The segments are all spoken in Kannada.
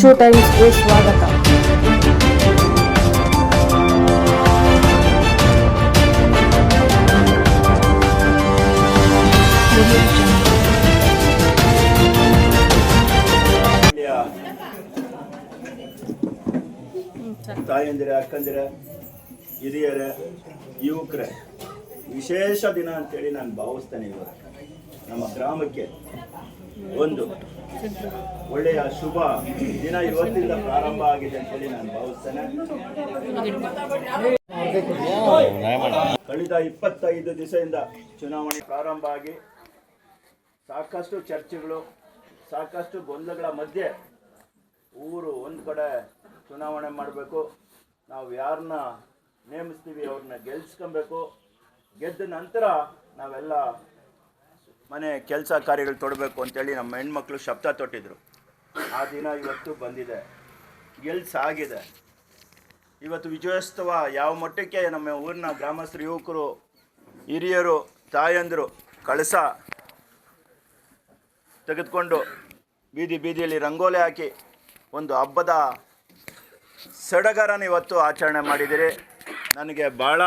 ಕಿಚ್ಚು ಟೈಮ್ಸ್ಗೆ ಸ್ವಾಗತ. ತಾಯಂದಿರ, ಅಕ್ಕಂದಿರ, ಹಿರಿಯರ, ಯುವಕರ ವಿಶೇಷ ದಿನ ಅಂತೇಳಿ ನಾನು ಭಾವಿಸ್ತೇನೆ. ಇವತ್ತು ನಮ್ಮ ಗ್ರಾಮಕ್ಕೆ ಒಂದು ಒಳ್ಳೆಯ ಶುಭ ದಿನ ಇವತ್ತಿಂದ ಪ್ರಾರಂಭ ಆಗಿದೆ ಅಂತೇಳಿ ನಾನು ಭಾವಿಸ್ತೇನೆ. ಕಳೆದ 25 ದಿವಸದಿಂದ ಚುನಾವಣೆ ಪ್ರಾರಂಭ ಆಗಿ ಸಾಕಷ್ಟು ಚರ್ಚೆಗಳು, ಸಾಕಷ್ಟು ಗೊಂದಲಗಳ ಮಧ್ಯೆ ಊರು ಒಂದು ಕಡೆ ಚುನಾವಣೆ ಮಾಡಬೇಕು, ನಾವು ಯಾರನ್ನ ನೇಮಿಸ್ತೀವಿ ಅವ್ರನ್ನ ಗೆಲ್ಸ್ಕೊಬೇಕು, ಗೆದ್ದ ನಂತರ ನಾವೆಲ್ಲ ಮನೆ ಕೆಲಸ ಕಾರ್ಯಗಳು ತೊಡಬೇಕು ಅಂತೇಳಿ ನಮ್ಮ ಹೆಣ್ಮಕ್ಳು ಶಬ್ದ ತೊಟ್ಟಿದ್ರು. ಆ ದಿನ ಇವತ್ತು ಬಂದಿದೆ, ಗೆಲ್ಸಾಗಿದೆ. ಇವತ್ತು ವಿಜಯೋತ್ಸವ ಯಾವ ಮಟ್ಟಕ್ಕೆ ನಮ್ಮ ಊರಿನ ಗ್ರಾಮಸ್ಥರು, ಯುವಕರು, ಹಿರಿಯರು, ತಾಯಂದರು ಕಳಸ ತೆಗೆದುಕೊಂಡು ಬೀದಿಯಲ್ಲಿ ರಂಗೋಲಿ ಹಾಕಿ ಒಂದು ಹಬ್ಬದ ಸಡಗರನ ಇವತ್ತು ಆಚರಣೆ ಮಾಡಿದ್ದೀರಿ. ನನಗೆ ಭಾಳ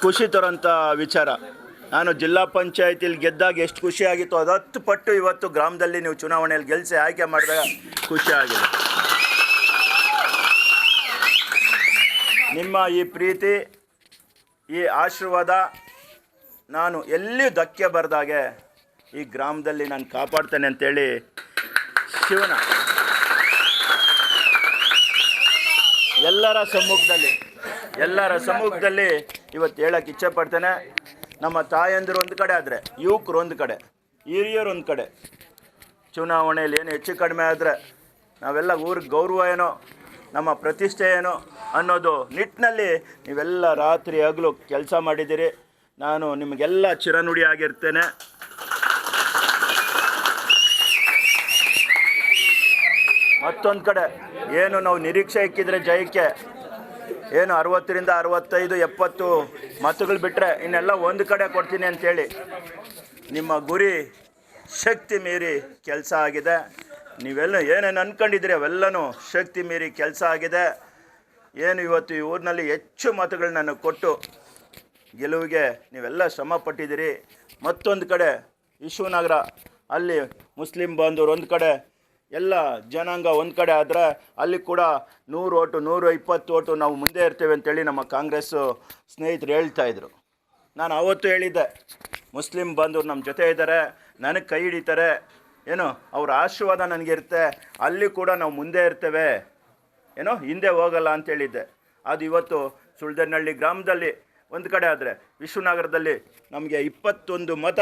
ಖುಷಿ ತರೋಂಥ ವಿಚಾರ. ನಾನು ಜಿಲ್ಲಾ ಪಂಚಾಯತಿಲಿ ಗೆದ್ದಾಗ ಎಷ್ಟು ಖುಷಿಯಾಗಿತ್ತು, ಅದು 10 ಪಟ್ಟು ಇವತ್ತು ಗ್ರಾಮದಲ್ಲಿ ನೀವು ಚುನಾವಣೆಯಲ್ಲಿ ಗೆಲ್ಲಿಸಿ ಆಯ್ಕೆ ಮಾಡಿದಾಗ ಖುಷಿಯಾಗಿದೆ. ನಿಮ್ಮ ಈ ಪ್ರೀತಿ, ಈ ಆಶೀರ್ವಾದ ನಾನು ಎಲ್ಲಿಯೂ ಧಕ್ಕೆ ಬರೆದಾಗೆ ಈ ಗ್ರಾಮದಲ್ಲಿ ನಾನು ಕಾಪಾಡ್ತೇನೆ ಅಂತೇಳಿ ಶಿವನ ಎಲ್ಲರ ಸಮ್ಮುಖದಲ್ಲಿ ಇವತ್ತು ಹೇಳಕ್ಕೆ ಇಚ್ಛೆ ಪಡ್ತೇನೆ. ನಮ್ಮ ತಾಯಂದಿರು ಒಂದು ಕಡೆ ಆದರೆ, ಯುವಕರು ಒಂದು ಕಡೆ, ಹಿರಿಯರು ಒಂದು ಕಡೆ, ಚುನಾವಣೆಯಲ್ಲಿ ಏನು ಹೆಚ್ಚು ಕಡಿಮೆ ಆದರೆ ನಾವೆಲ್ಲ ಊರಿಗೆ ಗೌರವ ಏನೋ, ನಮ್ಮ ಪ್ರತಿಷ್ಠೆ ಏನೋ ಅನ್ನೋದು ನಿಟ್ಟಿನಲ್ಲಿ ನೀವೆಲ್ಲ ರಾತ್ರಿ ಹಗಲು ಕೆಲಸ ಮಾಡಿದ್ದೀರಿ. ನಾನು ನಿಮಗೆಲ್ಲ ಚಿರನುಡಿಯಾಗಿರ್ತೇನೆ. ಮತ್ತೊಂದು ಕಡೆ ಏನು ನಾವು ನಿರೀಕ್ಷೆ ಇಕ್ಕಿದ್ರೆ ಜಯಕ್ಕೆ ಏನು 60ರಿಂದ 65, 70 ಮತಗಳು ಬಿಟ್ಟರೆ ಇನ್ನೆಲ್ಲ ಒಂದು ಕಡೆ ಕೊಡ್ತೀನಿ ಅಂಥೇಳಿ ನಿಮ್ಮ ಗುರಿ ಶಕ್ತಿ ಮೀರಿ ಕೆಲಸ ಆಗಿದೆ. ನೀವೆಲ್ಲ ಏನೇನು ಅಂದ್ಕೊಂಡಿದ್ದೀರಿ ಅವೆಲ್ಲನೂ ಶಕ್ತಿ ಮೀರಿ ಕೆಲಸ ಆಗಿದೆ. ಏನು ಇವತ್ತು ಈ ಊರಿನಲ್ಲಿ ಹೆಚ್ಚು ಮತಗಳು ನನಗೆ ಕೊಟ್ಟು ಗೆಲುವಿಗೆ ನೀವೆಲ್ಲ ಶ್ರಮ ಪಟ್ಟಿದ್ದೀರಿ. ಮತ್ತೊಂದು ಕಡೆ ವಿಶ್ವನಗರ, ಅಲ್ಲಿ ಮುಸ್ಲಿಂ ಬಾಂಧವರು ಒಂದು ಕಡೆ, ಎಲ್ಲ ಜನಾಂಗ ಒಂದು ಕಡೆ ಆದರೆ ಅಲ್ಲಿ ಕೂಡ 100 ಓಟು 120 ಓಟು ನಾವು ಮುಂದೆ ಇರ್ತೇವೆ ಅಂತೇಳಿ ನಮ್ಮ ಕಾಂಗ್ರೆಸ್ಸು ಸ್ನೇಹಿತರು ಹೇಳ್ತಾಯಿದ್ರು. ನಾನು ಆವತ್ತು ಹೇಳಿದ್ದೆ, ಮುಸ್ಲಿಂ ಬಾಂಧವರು ನಮ್ಮ ಜೊತೆ ಇದ್ದಾರೆ, ನನಗೆ ಕೈ ಹಿಡಿತಾರೆ, ಏನೋ ಅವ್ರ ಆಶೀರ್ವಾದ ನನಗಿರುತ್ತೆ, ಅಲ್ಲಿ ಕೂಡ ನಾವು ಮುಂದೆ ಇರ್ತೇವೆ, ಏನೋ ಹಿಂದೆ ಹೋಗಲ್ಲ ಅಂತೇಳಿದ್ದೆ. ಅದು ಇವತ್ತು ಸುಳ್ದನಹಳ್ಳಿ ಗ್ರಾಮದಲ್ಲಿ ಒಂದು ಕಡೆ ಆದರೆ, ವಿಶ್ವನಗರದಲ್ಲಿ ನಮಗೆ 21 ಮತ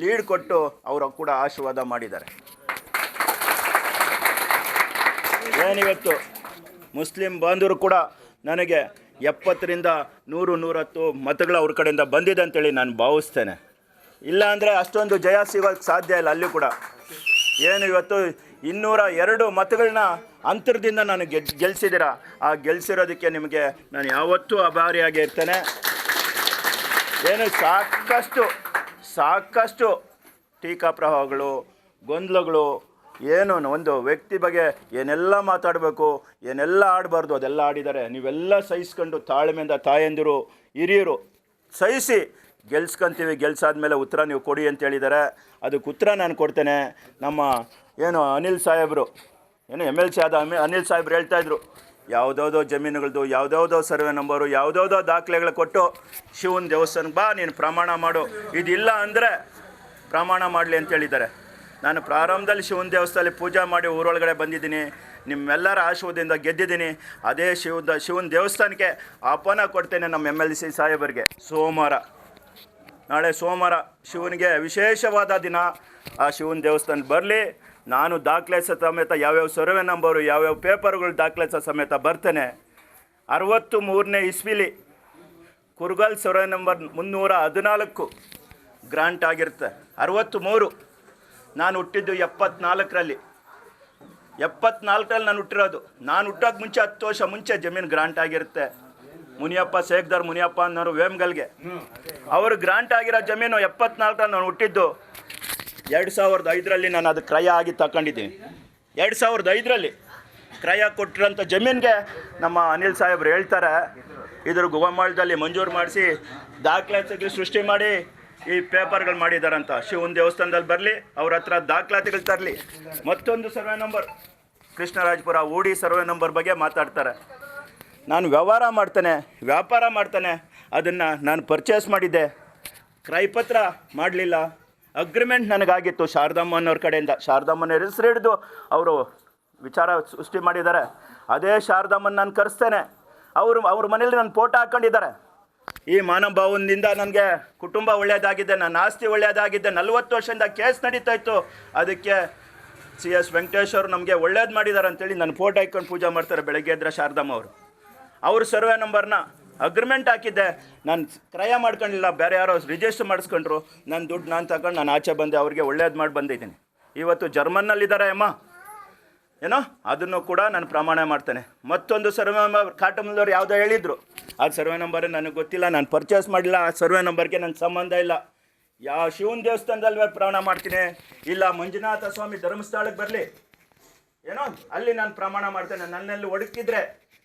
ಲೀಡ್ ಕೊಟ್ಟು ಅವರು ಕೂಡ ಆಶೀರ್ವಾದ ಮಾಡಿದ್ದಾರೆ. ಏನಿವತ್ತು ಮುಸ್ಲಿಂ ಬಾಂಧವರು ಕೂಡ ನನಗೆ 70ರಿಂದ 100-110 ಮತಗಳು ಅವ್ರ ಕಡೆಯಿಂದ ಬಂದಿದೆ ಅಂತೇಳಿ ನಾನು ಭಾವಿಸ್ತೇನೆ. ಇಲ್ಲ ಅಂದರೆ ಅಷ್ಟೊಂದು ಜಯ ಸಿಗೋಕ್ಕೆ ಸಾಧ್ಯ ಇಲ್ಲ. ಅಲ್ಲಿ ಕೂಡ ಏನು ಇವತ್ತು 202 ಮತಗಳನ್ನ ಅಂತರದಿಂದ ನಾನು ಗೆಲ್ಸಿದ್ದೀರಾ. ಆ ಗೆಲ್ಸಿರೋದಕ್ಕೆ ನಿಮಗೆ ನಾನು ಯಾವತ್ತೂ ಆಭಾರಿಯಾಗಿ ಇರ್ತೇನೆ. ಏನು ಸಾಕಷ್ಟು ಟೀಕಾಪ್ರಭಾವಗಳು, ಗೊಂದಲಗಳು, ಏನು ಒಂದು ವ್ಯಕ್ತಿ ಬಗ್ಗೆ ಏನೆಲ್ಲ ಮಾತಾಡಬೇಕು, ಏನೆಲ್ಲ ಆಡಬಾರ್ದು ಅದೆಲ್ಲ ಆಡಿದ್ದಾರೆ. ನೀವೆಲ್ಲ ಸಹಿಸ್ಕೊಂಡು ತಾಳ್ಮೆಯಿಂದ ತಾಯಂದಿರು, ಹಿರಿಯರು ಸಹಿಸಿ ಗೆಲ್ಸ್ಕೊಂತೀವಿ, ಗೆಲ್ಸಾದ್ಮೇಲೆ ಉತ್ತರ ನೀವು ಕೊಡಿ ಅಂತ ಹೇಳಿದ್ದಾರೆ. ಅದಕ್ಕೆ ಉತ್ತರ ನಾನು ಕೊಡ್ತೇನೆ. ನಮ್ಮ ಏನು ಅನಿಲ್ ಸಾಹೇಬರು, ಏನು MLC ಆದ ಅನಿಲ್ ಸಾಹೇಬ್ರು ಹೇಳ್ತಾಯಿದ್ರು, ಯಾವುದ್ಯಾವುದೋ ಜಮೀನುಗಳದ್ದು, ಯಾವುದ್ಯಾವುದೋ ಸರ್ವೆ ನಂಬರು, ಯಾವುದ್ಯಾವುದೋ ದಾಖಲೆಗಳು ಕೊಟ್ಟು ಶಿವನ ದೇವಸ್ಥಾನಕ್ಕೆ ಬಾ, ನೀನು ಪ್ರಮಾಣ ಮಾಡು, ಇದಿಲ್ಲ ಅಂದರೆ ಪ್ರಮಾಣ ಮಾಡಲಿ ಅಂತ ಹೇಳಿದ್ದಾರೆ. ನಾನು ಪ್ರಾರಂಭದಲ್ಲಿ ಶಿವನ ದೇವಸ್ಥಾನದಲ್ಲಿ ಪೂಜೆ ಮಾಡಿ ಊರೊಳಗಡೆ ಬಂದಿದ್ದೀನಿ, ನಿಮ್ಮೆಲ್ಲರ ಆಶೀರ್ವಾದದಿಂದ ಗೆದ್ದಿದ್ದೀನಿ. ಅದೇ ಶಿವನ ದೇವಸ್ಥಾನಕ್ಕೆ ಆಹ್ವಾನ ಕೊಡ್ತೇನೆ ನಮ್ಮ MLC ಸಾಹೇಬರಿಗೆ. ನಾಳೆ ಸೋಮವಾರ ಶಿವನಿಗೆ ವಿಶೇಷವಾದ ದಿನ. ಆ ಶಿವನ ದೇವಸ್ಥಾನಕ್ಕೆ ಬರಲಿ, ನಾನು ದಾಖಲೆ ಸಮೇತ ಯಾವ್ಯಾವ ಸರ್ವೆ ನಂಬರು, ಯಾವ್ಯಾವ ಪೇಪರ್ಗಳು ದಾಖಲೆ ಸಮೇತ ಬರ್ತೇನೆ. 63ನೇ ಇಸ್ವಿಲಿ ಕುರ್ಗಲ್ ಸರ್ವೆ ನಂಬರ್ 314 ಗ್ರಾಂಟ್ ಆಗಿರುತ್ತೆ. 63 ನಾನು ಹುಟ್ಟಿದ್ದು 74ರಲ್ಲಿ ನಾನು ಹುಟ್ಟಿರೋದು. ನಾನು ಹುಟ್ಟೋಕೆ ಮುಂಚೆ 10 ವರ್ಷ ಮುಂಚೆ ಜಮೀನು ಗ್ರಾಂಟ್ ಆಗಿರುತ್ತೆ. ಮುನಿಯಪ್ಪ ಸೇಕ್ದಾರ್ ಮುನಿಯಪ್ಪ ಅನ್ನೋರು ವೇಮ್ಗಲ್ಗೆ ಅವರು ಗ್ರಾಂಟ್ ಆಗಿರೋ ಜಮೀನು 74ರಲ್ಲಿ ನಾನು ಹುಟ್ಟಿದ್ದು. 2005ರಲ್ಲಿ ನಾನು ಅದು ಕ್ರಯ ಆಗಿ ತಗೊಂಡಿದ್ದೀನಿ. 2005ರಲ್ಲಿ ಕ್ರಯ ಕೊಟ್ಟಿರೋಂಥ ಜಮೀನಿಗೆ ನಮ್ಮ ಅನಿಲ್ ಸಾಹೇಬ್ರು ಹೇಳ್ತಾರೆ, ಇದ್ರ ಗೋಮಾಳದಲ್ಲಿ ಮಂಜೂರು ಮಾಡಿಸಿ ದಾಖಲಾತಿಗಳು ಸೃಷ್ಟಿ ಮಾಡಿ ಈ ಪೇಪರ್ಗಳು ಮಾಡಿದಾರಂತ. ಶಿವನ ದೇವಸ್ಥಾನದಲ್ಲಿ ಬರಲಿ, ಅವ್ರ ಹತ್ರ ದಾಖಲಾತಿಗಳು ತರಲಿ. ಮತ್ತೊಂದು ಸರ್ವೆ ನಂಬರ್ ಕೃಷ್ಣರಾಜಪುರ ಊಡಿ ಸರ್ವೆ ನಂಬರ್ ಬಗ್ಗೆ ಮಾತಾಡ್ತಾರೆ. ನಾನು ವ್ಯಾಪಾರ ಮಾಡ್ತಾನೆ, ಅದನ್ನು ನಾನು ಪರ್ಚೇಸ್ ಮಾಡಿದ್ದೆ, ಕ್ರಯಪತ್ರ ಮಾಡಲಿಲ್ಲ. ಅಗ್ರಿಮೆಂಟ್ ನನಗಾಗಿತ್ತು ಶಾರದಮ್ಮನವ್ರ ಕಡೆಯಿಂದ. ಶಾರದಮ್ಮನ ಹೆಸರು ಹಿಡಿದು ಅವರು ವಿಚಾರ ಸೃಷ್ಟಿ ಮಾಡಿದ್ದಾರೆ. ಅದೇ ಶಾರದಮ್ಮನ ನಾನು ಕರೆಸ್ತೇನೆ. ಅವ್ರ ಮನೇಲಿ ನನ್ನ ಫೋಟೋ ಹಾಕ್ಕೊಂಡಿದ್ದಾರೆ. ಈ ಮಾನವಭಾವದಿಂದ ನನಗೆ ಕುಟುಂಬ ಒಳ್ಳೆಯದಾಗಿದೆ, ನನ್ನ ಆಸ್ತಿ ಒಳ್ಳೆಯದಾಗಿದೆ. 40 ವರ್ಷದಿಂದ ಕೇಸ್ ನಡೀತಾ ಇತ್ತು. ಅದಕ್ಕೆ CS ವೆಂಕಟೇಶ್ ಅವರು ನಮಗೆ ಒಳ್ಳೇದು ಮಾಡಿದ್ದಾರೆ ಅಂತೇಳಿ ನನ್ನ ಫೋಟೋ ಹಾಕ್ಕೊಂಡು ಪೂಜೆ ಮಾಡ್ತಾರೆ ಬೆಳಗ್ಗೆ ಎದ್ರೆ ಶಾರದಮ್ಮ ಅವರು. ಅವ್ರ ಸರ್ವೆ ನಂಬರ್ನ ಅಗ್ರಿಮೆಂಟ್ ಹಾಕಿದ್ದೆ, ನಾನು ಕ್ರಯ ಮಾಡ್ಕೊಂಡಿಲ್ಲ, ಬೇರೆ ಯಾರೋ ರಿಜಿಸ್ಟರ್ ಮಾಡಿಸ್ಕೊಂಡ್ರು. ನನ್ನ ದುಡ್ಡು ನಾನು ತಗೊಂಡು ನಾನು ಆಚೆ ಬಂದೆ, ಅವ್ರಿಗೆ ಒಳ್ಳೇದು ಮಾಡಿ ಬಂದಿದ್ದೀನಿ. ಇವತ್ತು ಜರ್ಮನ್ನಲ್ಲಿದ್ದಾರೆ ಅಮ್ಮ, ಏನೋ ಅದನ್ನು ಕೂಡ ನಾನು ಪ್ರಮಾಣ ಮಾಡ್ತೇನೆ. ಮತ್ತೊಂದು ಸರ್ವೆ ನಂಬರ್ ಕಾಟಮಲ್ದವ್ರು ಯಾವುದೋ ಹೇಳಿದರು, ಆ ಸರ್ವೆ ನಂಬರ್ ನನಗೆ ಗೊತ್ತಿಲ್ಲ, ನಾನು ಪರ್ಚೇಸ್ ಮಾಡಿಲ್ಲ, ಆ ಸರ್ವೆ ನಂಬರ್ಗೆ ನನಗೆ ಸಂಬಂಧ ಇಲ್ಲ. ಯಾವ ಶಿವನ ದೇವಸ್ಥಾನದಲ್ಲಿ ಪ್ರಮಾಣ ಮಾಡ್ತೀನಿ, ಇಲ್ಲ ಮಂಜುನಾಥ ಸ್ವಾಮಿ ಧರ್ಮಸ್ಥಳಕ್ಕೆ ಬರಲಿ, ಏನೋ ಅಲ್ಲಿ ನಾನು ಪ್ರಮಾಣ ಮಾಡ್ತೇನೆ. ನನ್ನಲ್ಲಿ ಒಡಕಿದ್ರೆ,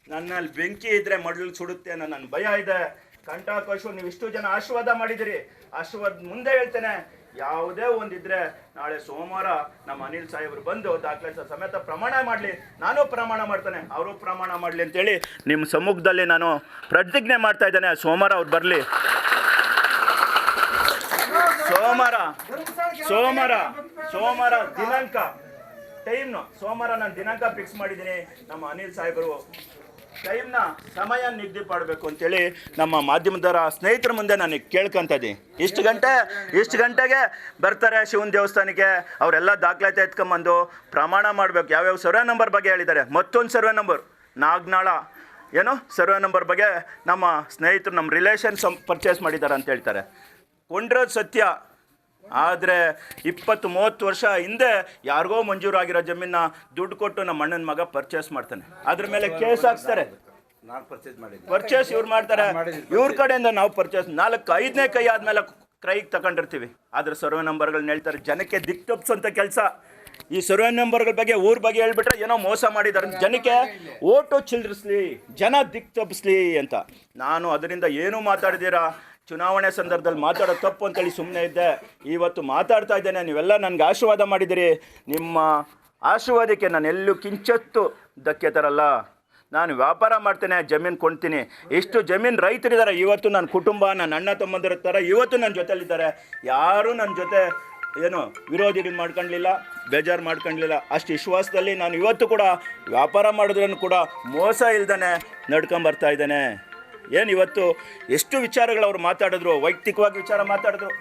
ನನ್ನಲ್ಲಿ ಬೆಂಕಿ ಇದ್ದರೆ ಮಡ್ಲು ಸುಡುತ್ತೆ ಅನ್ನೋ ನನ್ನ ಭಯ ಇದೆ. ಕಂಠಾಕೋಶ ನೀವು ಇಷ್ಟು ಜನ ಆಶೀರ್ವಾದ ಮಾಡಿದಿರಿ, ಆಶೀರ್ವಾದ ಮುಂದೆ ಹೇಳ್ತೇನೆ. ಯಾವುದೇ ಒಂದಿದ್ರೆ ನಾಳೆ ಸೋಮವಾರ ನಮ್ಮ ಅನಿಲ್ ಸಾಹೇಬರು ಬಂದು ದಾಖಲೆ ಸಮೇತ ಪ್ರಮಾಣ ಮಾಡಲಿ, ನಾನು ಪ್ರಮಾಣ ಮಾಡ್ತೇನೆ, ಅವರು ಪ್ರಮಾಣ ಮಾಡಲಿ ಅಂತೇಳಿ ನಿಮ್ಮ ಸಮ್ಮುಖದಲ್ಲಿ ನಾನು ಪ್ರತಿಜ್ಞೆ ಮಾಡ್ತಾ ಇದ್ದೇನೆ. ಸೋಮವಾರ ಅವ್ರು ಬರಲಿ. ಸೋಮವಾರ ದಿನಾಂಕ ಸೋಮವಾರ ನಾನು ದಿನಾಂಕ ಫಿಕ್ಸ್ ಮಾಡಿದ್ದೀನಿ. ನಮ್ಮ ಅನಿಲ್ ಸಾಹೇಬರು ಟೈಮ್ನ ಸಮಯ ನಿಗದಿ ಮಾಡಬೇಕು ಅಂತೇಳಿ ನಮ್ಮ ಮಾಧ್ಯಮದವರ ಸ್ನೇಹಿತರ ಮುಂದೆ ನಾನು ಕೇಳ್ಕೊತ ಇದ್ದೀನಿ. ಇಷ್ಟು ಗಂಟೆಗೆ ಬರ್ತಾರೆ ಶಿವನ ದೇವಸ್ಥಾನಕ್ಕೆ, ಅವರೆಲ್ಲ ದಾಖಲಾತಿ ಎತ್ಕೊಂಬಂದು ಪ್ರಮಾಣ ಮಾಡಬೇಕು. ಯಾವ್ಯಾವ ಸರ್ವೆ ನಂಬರ್ ಬಗ್ಗೆ ಹೇಳಿದ್ದಾರೆ. ಮತ್ತೊಂದು ಸರ್ವೆ ನಂಬರ್ ನಾಗ್ನಾಳ ಸರ್ವೆ ನಂಬರ್ ಬಗ್ಗೆ ನಮ್ಮ ಸ್ನೇಹಿತರು, ನಮ್ಮ ರಿಲೇಷನ್ಸ್ ಪರ್ಚೇಸ್ ಮಾಡಿದ್ದಾರೆ ಅಂತ ಹೇಳ್ತಾರೆ. ಕೊಂಡಿರೋದು ಸತ್ಯ, ಆದರೆ 20-30 ವರ್ಷ ಹಿಂದೆ ಯಾರಿಗೋ ಮಂಜೂರಾಗಿರೋ ಜಮೀನ ದುಡ್ಡು ಕೊಟ್ಟು ನಮ್ಮ ಅಣ್ಣನ ಮಗ ಪರ್ಚೇಸ್ ಮಾಡ್ತಾನೆ. ಅದ್ರ ಮೇಲೆ ಕೇಸ್ ಹಾಕ್ತಾರೆ. ಪರ್ಚೇಸ್ ಇವ್ರು ಮಾಡ್ತಾರೆ, ಇವ್ರ ಕಡೆಯಿಂದ ನಾವು ಪರ್ಚೇಸ್ 4-5ನೇ ಕೈ ಆದಮೇಲೆ ಕ್ರೈಗೆ ತಗೊಂಡಿರ್ತೀವಿ. ಆದರೆ ಸರ್ವೆ ನಂಬರ್ಗಳನ್ನ ಹೇಳ್ತಾರೆ. ಜನಕ್ಕೆ ದಿಕ್ ತಪ್ಪಿಸೋಂಥ ಕೆಲಸ. ಈ ಸರ್ವೆ ನಂಬರ್ಗಳ ಬಗ್ಗೆ ಊರ ಬಗ್ಗೆ ಹೇಳ್ಬಿಟ್ರೆ ಏನೋ ಮೋಸ ಮಾಡಿದ್ದಾರೆ, ಜನಕ್ಕೆ ಓಟು ಚಿಲ್ರಿಸ್ಲಿ, ಜನ ದಿಕ್ ತಪ್ಪಿಸ್ಲಿ ಅಂತ. ನಾನು ಅದರಿಂದ ಏನೂ ಮಾತಾಡಿದ್ದೀರಾ, ಚುನಾವಣೆ ಸಂದರ್ಭದಲ್ಲಿ ಮಾತಾಡೋದು ತಪ್ಪು ಅಂತೇಳಿ ಸುಮ್ಮನೆ ಇದ್ದೆ. ಇವತ್ತು ಮಾತಾಡ್ತಾ ಇದ್ದೇನೆ. ನೀವೆಲ್ಲ ನನಗೆ ಆಶೀರ್ವಾದ ಮಾಡಿದಿರಿ. ನಿಮ್ಮ ಆಶೀರ್ವಾದಕ್ಕೆ ನಾನು ಎಲ್ಲೂ ಕಿಂಚತ್ತು ಧಕ್ಕೆ ತರಲ್ಲ. ನಾನು ವ್ಯಾಪಾರ ಮಾಡ್ತೇನೆ, ಜಮೀನು ಕೊಂಡ್ತೀನಿ. ಇಷ್ಟು ಜಮೀನು ರೈತರಿದ್ದಾರೆ. ಇವತ್ತು ನನ್ನ ಕುಟುಂಬ, ನನ್ನ ಅಣ್ಣ ತಮ್ಮಂದಿರ ಥರ ಇವತ್ತು ನನ್ನ ಜೊತೆಲಿದ್ದಾರೆ. ಯಾರೂ ನನ್ನ ಜೊತೆ ವಿರೋಧಿಗಳು ಮಾಡ್ಕೊಳ್ಳಲಿಲ್ಲ, ಬೇಜಾರು ಮಾಡ್ಕೊಳ್ಳಲಿಲ್ಲ. ಅಷ್ಟು ವಿಶ್ವಾಸದಲ್ಲಿ ನಾನು ಇವತ್ತು ಕೂಡ ವ್ಯಾಪಾರ ಮಾಡೋದ್ರನ್ನು ಕೂಡ ಮೋಸ ಇಲ್ದೇ ನಡ್ಕೊಂಬರ್ತಾ ಇದ್ದೇನೆ. ಇವತ್ತು ಎಷ್ಟು ವಿಚಾರಗಳು ಅವ್ರು ಮಾತಾಡಿದ್ರು, ವೈಯಕ್ತಿಕವಾಗಿ ವಿಚಾರ ಮಾತಾಡಿದ್ರು.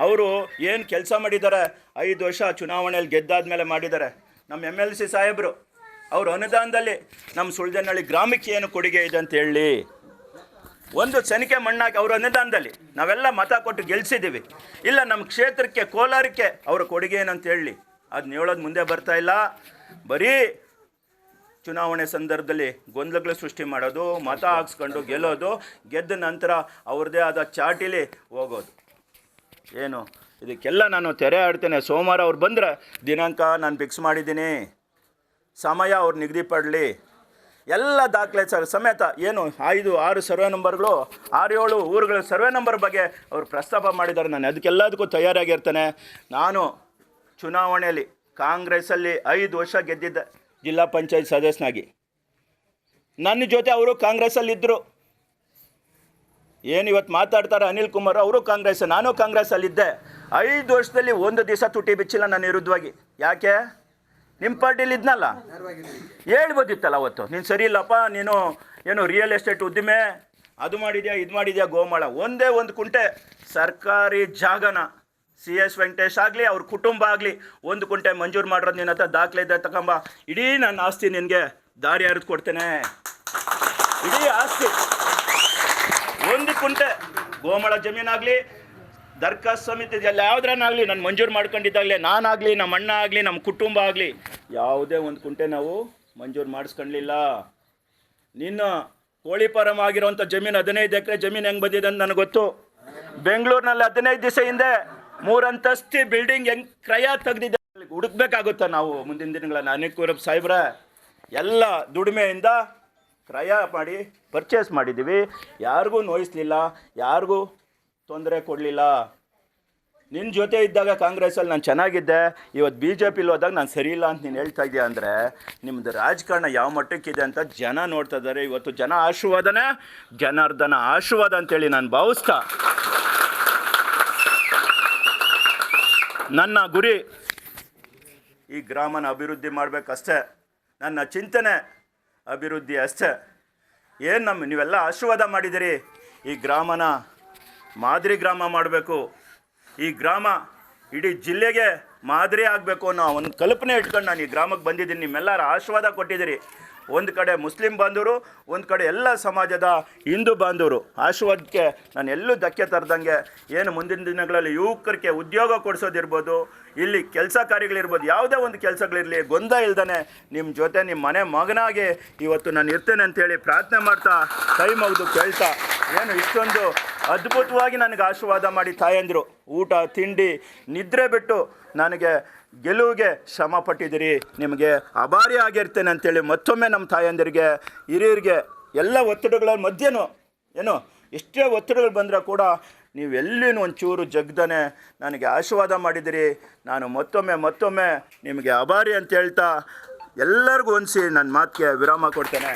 ಅವರು ಏನು ಕೆಲಸ ಮಾಡಿದ್ದಾರೆ, 5 ವರ್ಷ ಚುನಾವಣೆಯಲ್ಲಿ ಗೆದ್ದಾದ್ಮೇಲೆ ಮಾಡಿದ್ದಾರೆ. ನಮ್ಮ MLC ಸಾಹೇಬರು ಅವ್ರ ಅನುದಾನದಲ್ಲಿ ನಮ್ಮ ಸುಳ್ದನಹಳ್ಳಿ ಗ್ರಾಮಕ್ಕೆ ಏನು ಕೊಡುಗೆ ಇದೆ ಅಂತ ಹೇಳಿ ಒಂದು ಸನಿಕೆ ಮಣ್ಣಾಕಿ ಅವ್ರ ಅನುದಾನದಲ್ಲಿ ನಾವೆಲ್ಲ ಮತ ಕೊಟ್ಟು ಗೆಲ್ಸಿದ್ದೀವಿ. ಇಲ್ಲ ನಮ್ಮ ಕ್ಷೇತ್ರಕ್ಕೆ ಕೋಲಾರಕ್ಕೆ ಅವರ ಕೊಡುಗೆ ಏನಂತ ಹೇಳಿ ಅದನ್ನ ಹೇಳೋದು ಮುಂದೆ ಬರ್ತಾ ಇಲ್ಲ. ಬರೀ ಚುನಾವಣೆ ಸಂದರ್ಭದಲ್ಲಿ ಗೊಂದಲಗಳು ಸೃಷ್ಟಿ ಮಾಡೋದು, ಮತ ಹಾಕ್ಸ್ಕೊಂಡು ಗೆಲ್ಲೋದು, ಗೆದ್ದ ನಂತರ ಅವ್ರದ್ದೇ ಆದ ಚಾಟಿಲಿ ಹೋಗೋದು. ಇದಕ್ಕೆಲ್ಲ ನಾನು ತೆರೆ ಆಡ್ತೇನೆ. ಸೋಮವಾರ ಅವ್ರು ಬಂದರೆ ದಿನಾಂಕ ನಾನು ಫಿಕ್ಸ್ ಮಾಡಿದ್ದೀನಿ, ಸಮಯ ಅವ್ರು ನಿಗದಿಪಡಲಿ. ಎಲ್ಲ ದಾಖಲೆ ಸಮೇತ 5-6 ಸರ್ವೆ ನಂಬರ್ಗಳು, 6-7 ಊರುಗಳ ಸರ್ವೆ ನಂಬರ್ ಬಗ್ಗೆ ಅವರು ಪ್ರಸ್ತಾಪ ಮಾಡಿದ್ದಾರೆ. ನಾನು ಅದಕ್ಕೆಲ್ಲದಕ್ಕೂ ತಯಾರಾಗಿರ್ತೇನೆ. ನಾನು ಚುನಾವಣೆಯಲ್ಲಿ ಕಾಂಗ್ರೆಸ್ಸಲ್ಲಿ 5 ವರ್ಷ ಗೆದ್ದಿದ್ದೆ, ಜಿಲ್ಲಾ ಪಂಚಾಯತ್ ಸದಸ್ಯನಾಗಿ. ನನ್ನ ಜೊತೆ ಅವರು ಕಾಂಗ್ರೆಸ್ಸಲ್ಲಿದ್ದರು. ಇವತ್ತು ಮಾತಾಡ್ತಾರೆ ಅನಿಲ್ ಕುಮಾರ್, ಅವರು ಕಾಂಗ್ರೆಸ್, ನಾನು ಕಾಂಗ್ರೆಸ್ಸಲ್ಲಿದ್ದೆ. 5 ವರ್ಷದಲ್ಲಿ ಒಂದು ದಿವಸ ತುಟಿ ಬಿಚ್ಚಿಲ್ಲ ನನ್ನ ವಿರುದ್ಧವಾಗಿ. ಯಾಕೆ? ನಿಮ್ಮ ಪಾರ್ಟಿಲಿ ಇದ್ನಲ್ಲ, ಹೇಳ್ಬೋದಿತ್ತಲ್ಲ ಅವತ್ತು, ನೀನು ಸರಿ ಇಲ್ಲಪ್ಪ, ನೀನು ರಿಯಲ್ ಎಸ್ಟೇಟ್ ಉದ್ದಿಮೆ ಅದು ಮಾಡಿದ್ಯಾ, ಇದು ಮಾಡಿದ್ಯಾ. ಗೋಮಾಳ ಒಂದೇ ಒಂದು ಕುಂಟೆ ಸರ್ಕಾರಿ ಜಾಗನ CS ವೆಂಕಟೇಶ್ ಆಗಲಿ ಅವ್ರ ಕುಟುಂಬ ಆಗಲಿ 1 ಕುಂಟೆ ಮಂಜೂರು ಮಾಡಿರೋದು ನಿನ್ನ ಹತ್ರ ದಾಖಲೆ ಇದೆ, ತಗೊಂಬ. ಇಡೀ ನನ್ನ ಆಸ್ತಿ ನಿನಗೆ ದಾರಿ ಹರಿದು ಕೊಡ್ತೇನೆ. ಇಡೀ ಆಸ್ತಿ 1 ಕುಂಟೆ ಗೋಮಾಳ ಜಮೀನಾಗಲಿ, ದರ್ಖಾಸ್ತು ಸಮಿತಿಯಲ್ಲಿ ಯಾವುದ್ರನ್ನಾಗಲಿ ನಾನು ಮಂಜೂರು ಮಾಡ್ಕೊಂಡಿದ್ದಾಗಲೇ, ನಾನಾಗಲಿ, ನಮ್ಮ ಅಣ್ಣ ಆಗಲಿ, ನಮ್ಮ ಕುಟುಂಬ ಆಗಲಿ ಯಾವುದೇ 1 ಕುಂಟೆ ನಾವು ಮಂಜೂರು ಮಾಡಿಸ್ಕೊಳ್ಳಲಿಲ್ಲ. ನಿನ್ನ ಕೋಳಿ ಫಾರಮ್ ಆಗಿರೋಂಥ ಜಮೀನು 15 ಎಕರೆ ಜಮೀನು ಹೆಂಗೆ ಬಂದಿದೆ ಅಂತ ನನಗೆ ಗೊತ್ತು. ಬೆಂಗಳೂರಿನಲ್ಲಿ 15 ದಿವಸ ಹಿಂದೆ 3 ಬಿಲ್ಡಿಂಗ್ ಹೆಂಗೆ ಕ್ರಯ ತೆಗೆದಿದೆ ಹುಡುಕ್ಬೇಕಾಗುತ್ತಾ ನಾವು ಮುಂದಿನ ದಿನಗಳಲ್ಲಿ. ಅನಿಲ್ ಸಾಹೇಬ್ರ ಎಲ್ಲ ದುಡಿಮೆಯಿಂದ ಕ್ರಯ ಮಾಡಿ ಪರ್ಚೇಸ್ ಮಾಡಿದ್ದೀವಿ, ಯಾರಿಗೂ ನೋಯಿಸ್ಲಿಲ್ಲ, ಯಾರಿಗೂ ತೊಂದರೆ ಕೊಡಲಿಲ್ಲ. ನಿನ್ನ ಜೊತೆ ಇದ್ದಾಗ ಕಾಂಗ್ರೆಸ್ಸಲ್ಲಿ ನಾನು ಚೆನ್ನಾಗಿದ್ದೆ, ಇವತ್ತು BJPಲಿ ಹೋದಾಗ ನಾನು ಸರಿ ಇಲ್ಲ ಅಂತ ನೀನು ಹೇಳ್ತಾ ಇದೆಯಾ ಅಂದರೆ ನಿಮ್ಮದು ರಾಜಕಾರಣ ಯಾವ ಮಟ್ಟಕ್ಕಿದೆ ಅಂತ ಜನ ನೋಡ್ತಾ ಇದ್ದಾರೆ. ಇವತ್ತು ಜನ ಆಶೀರ್ವಾದನೇ ಜನಾರ್ದನ ಆಶೀರ್ವಾದ ಅಂತೇಳಿ ನಾನು ಭಾವಿಸ್ತಾ ನನ್ನ ಗುರಿ ಈ ಗ್ರಾಮನ ಅಭಿವೃದ್ಧಿ ಮಾಡಬೇಕಷ್ಟೇ, ನನ್ನ ಚಿಂತನೆ ಅಭಿವೃದ್ಧಿ ಅಷ್ಟೇ. ಏನು ನೀವೆಲ್ಲ ಆಶೀರ್ವಾದ ಮಾಡಿದಿರಿ, ಈ ಗ್ರಾಮನ ಮಾದರಿ ಗ್ರಾಮ ಮಾಡಬೇಕು, ಈ ಗ್ರಾಮ ಇಡೀ ಜಿಲ್ಲೆಗೆ ಮಾದರಿ ಆಗಬೇಕು ಅನ್ನೋ ಒಂದು ಕಲ್ಪನೆ ಇಟ್ಕೊಂಡು ನಾನು ಈ ಗ್ರಾಮಕ್ಕೆ ಬಂದಿದ್ದೀನಿ. ನಿಮ್ಮೆಲ್ಲರ ಆಶೀರ್ವಾದ ಕೊಟ್ಟಿದ್ದೀರಿ. ಒಂದು ಕಡೆ ಮುಸ್ಲಿಂ ಬಾಂಧವರು, ಒಂದು ಕಡೆ ಎಲ್ಲ ಸಮಾಜದ ಹಿಂದೂ ಬಾಂಧವರು ಆಶೀರ್ವಾದಕ್ಕೆ ನಾನು ಎಲ್ಲೂ ಧಕ್ಕೆ ತರದಂಗೆ ಏನು ಮುಂದಿನ ದಿನಗಳಲ್ಲಿ ಯುವಕರಿಗೆ ಉದ್ಯೋಗ ಕೊಡಿಸೋದಿರ್ಬೋದು, ಇಲ್ಲಿ ಕೆಲಸ ಕಾರ್ಯಗಳಿರ್ಬೋದು, ಯಾವುದೇ ಒಂದು ಕೆಲಸಗಳಿರಲಿ ಗೊಂದಲ ಇಲ್ದೇ ನಿಮ್ಮ ಜೊತೆ ನಿಮ್ಮ ಮನೆ ಮಗನಾಗಿ ಇವತ್ತು ನಾನು ಇರ್ತೇನೆ ಅಂಥೇಳಿ ಪ್ರಾರ್ಥನೆ ಮಾಡ್ತಾ ಕೈ ಮುಗಿದು ಕೇಳ್ತಾ, ಏನು ಇಷ್ಟೊಂದು ಅದ್ಭುತವಾಗಿ ನನಗೆ ಆಶೀರ್ವಾದ ಮಾಡಿ ತಾಯಂದಿರು ಊಟ ತಿಂಡಿ ನಿದ್ರೆ ಬಿಟ್ಟು ನನಗೆ ಗೆಲುವಿಗೆ ಶ್ರಮ ಪಟ್ಟಿದ್ದೀರಿ, ನಿಮಗೆ ಆಭಾರಿ ಆಗಿರ್ತೇನೆ ಅಂತೇಳಿ ಮತ್ತೊಮ್ಮೆ ನಮ್ಮ ತಾಯಂದಿರಿಗೆ ಹಿರಿಯರಿಗೆ ಎಲ್ಲ ಒತ್ತಡಗಳ ಮಧ್ಯೆನೂ ಏನು ಎಷ್ಟೇ ಒತ್ತಡಗಳು ಬಂದರೂ ಕೂಡ ನೀವೆಲ್ಲಿನೂ ಒಂಚೂರು ಜಗ್ದನೆ ನನಗೆ ಆಶೀರ್ವಾದ ಮಾಡಿದಿರಿ. ನಾನು ಮತ್ತೊಮ್ಮೆ ನಿಮಗೆ ಆಭಾರಿ ಅಂತ ಹೇಳ್ತಾ ಎಲ್ಲರಿಗೂ ಹೊಂದಿಸಿ ನನ್ನ ಮಾತಿಗೆ ವಿರಾಮ ಕೊಡ್ತೇನೆ.